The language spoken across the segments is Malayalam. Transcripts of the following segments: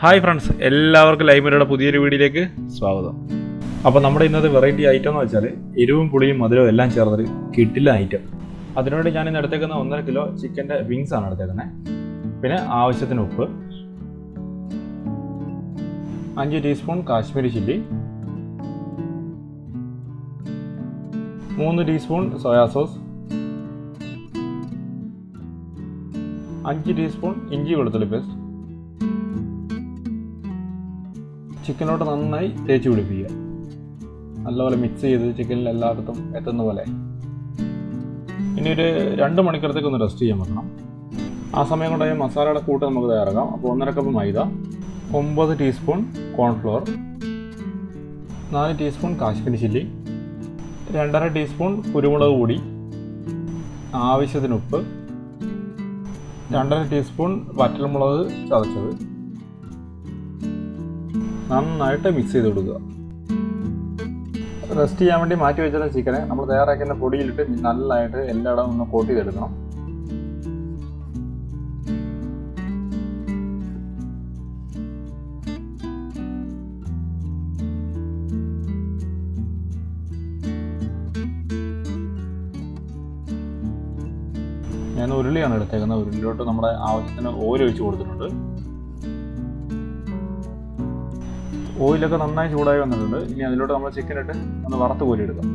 ഹായ് ഫ്രണ്ട്സ്, എല്ലാവർക്കും ലൈബ്രറിയുടെ പുതിയൊരു വീഡിയോയിലേക്ക് സ്വാഗതം. അപ്പോൾ നമ്മുടെ ഇന്നത്തെ വെറൈറ്റി ഐറ്റം എന്ന് വെച്ചാൽ എരിവും പുളിയും മധുരവും എല്ലാം ചേർന്നൊരു കിട്ടില്ല ഐറ്റം. അതിനുവേണ്ടി ഞാൻ ഇന്ന് എടുത്തേക്കുന്ന 1.5 കിലോ ചിക്കൻ്റെ വിങ്സ് ആണ് എടുത്തേക്കുന്നത്. പിന്നെ ആവശ്യത്തിന് ഉപ്പ്, 5 teaspoon Kashmiri chilli, 3 teaspoon soya sauce, 5 teaspoon ഇഞ്ചി വെളുത്തുള്ളി പേസ്റ്റ്. ചിക്കനോട്ട് നന്നായി തേച്ച് പിടിപ്പിക്കുക. നല്ലപോലെ മിക്സ് ചെയ്ത് ചിക്കനിൽ എല്ലായിടത്തും എത്തുന്ന പോലെ. ഇനി ഒരു 2 മണിക്കൂറത്തേക്ക് ഒന്ന് റെസ്റ്റ് ചെയ്യാൻ വെക്കണം. ആ സമയം കൊണ്ട് മസാലയുടെ കൂട്ട് നമുക്ക് തയ്യാറാക്കാം. അപ്പോൾ 1.5 കപ്പ് മൈദ, 9 teaspoon cornflour, 4 teaspoon Kashmiri chilli, 2.5 teaspoon കുരുമുളക് പൊടി, ആവശ്യത്തിന് ഉപ്പ്, 2.5 ടീസ്പൂൺ വറ്റൽമുളക് ചതച്ചത്. നന്നായിട്ട് മിക്സ് ചെയ്ത് കൊടുക്കുക. റെസ്റ്റ് ചെയ്യാൻ വേണ്ടി മാറ്റി വെച്ചിരുന്ന ചിക്കനെ നമ്മൾ തയ്യാറാക്കുന്ന പൊടിയിലിട്ട് നല്ലതായിട്ട് എല്ലായിടവും ഒന്ന് കോട്ട് ചെയ്തെടുക്കണം. ഞാൻ ഉരുളിയാണ് എടുത്തേക്കുന്നത്. ഉരുളിലോട്ട് നമ്മുടെ ആവശ്യത്തിന് ഓയിൽ ഒഴിച്ച് കൊടുത്തിട്ടുണ്ട്. ഓയിലൊക്കെ നന്നായി ചൂടായി വന്നിട്ടുണ്ട്. ഇനി അതിലോട്ട് നമ്മൾ ചിക്കൻ ഇട്ട് ഒന്ന് വറുത്ത് കോരിയെടുക്കാം.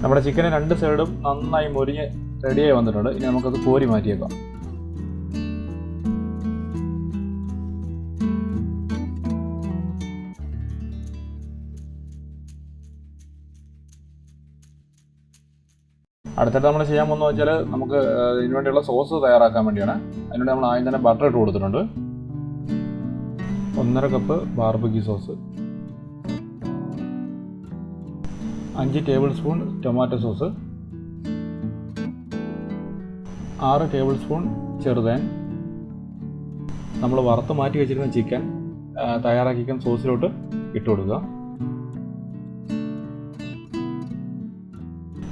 നമ്മുടെ ചിക്കന് 2 സൈഡും നന്നായി മൊരിഞ്ഞ് റെഡിയായി വന്നിട്ടുണ്ട്. ഇനി നമുക്കത് കോരി മാറ്റിയേക്കാം. അടുത്തിട്ട് നമ്മൾ ചെയ്യാൻ പോകുന്നത് വെച്ചാൽ നമുക്ക് ഇതിനു വേണ്ടിയുള്ള സോസ് തയ്യാറാക്കാൻ വേണ്ടിയാണ്. അതിനുവേണ്ടി നമ്മൾ ആദ്യം തന്നെ ബട്ടർ ഇട്ട് കൊടുത്തിട്ടുണ്ട്. 1.5 cup barbecue sauce, 5 tablespoon tomato sauce, 6 tablespoon ചെറുതേൻ. നമ്മൾ വറുത്ത് മാറ്റി വെച്ചിരുന്ന ചിക്കൻ തയ്യാറാക്കിക്കുന്ന സോസിലോട്ട് ഇട്ട് കൊടുക്കുക.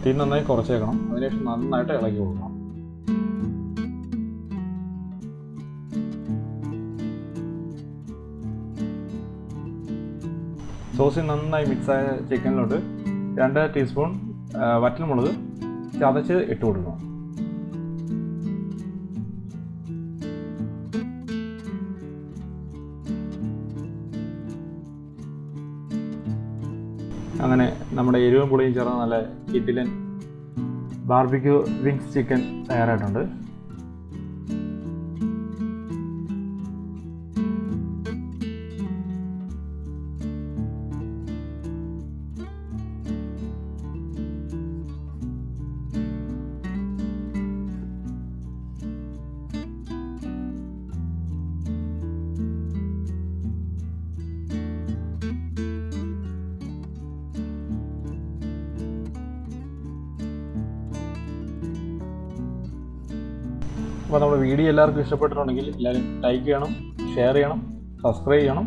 തീ നന്നായി കുറച്ചേക്കണം. അതിനുശേഷം നന്നായിട്ട് ഇളക്കി കൊടുക്കണം. സോസിൽ നന്നായി മിക്സായ ചിക്കനിലോട്ട് 2 ടീസ്പൂൺ വറ്റൽമുളക് ചതച്ച് ഇട്ട് കൊടുക്കണം. അങ്ങനെ നമ്മുടെ എരിവും പുളിയും ചേർന്ന നല്ല കിടിലൻ ബാർബിക്യൂ വിങ്സ് ചിക്കൻ തയ്യാറായിട്ടുണ്ട്. അപ്പോൾ നമ്മുടെ വീഡിയോ എല്ലാവർക്കും ഇഷ്ടപ്പെട്ടിട്ടുണ്ടെങ്കിൽ എല്ലാവരും ലൈക്ക് ചെയ്യണം, ഷെയർ ചെയ്യണം, സബ്സ്ക്രൈബ് ചെയ്യണം.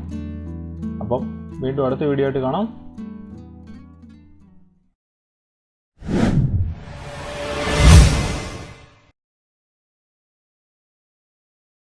അപ്പം വീണ്ടും അടുത്ത വീഡിയോ ആയിട്ട് കാണാം.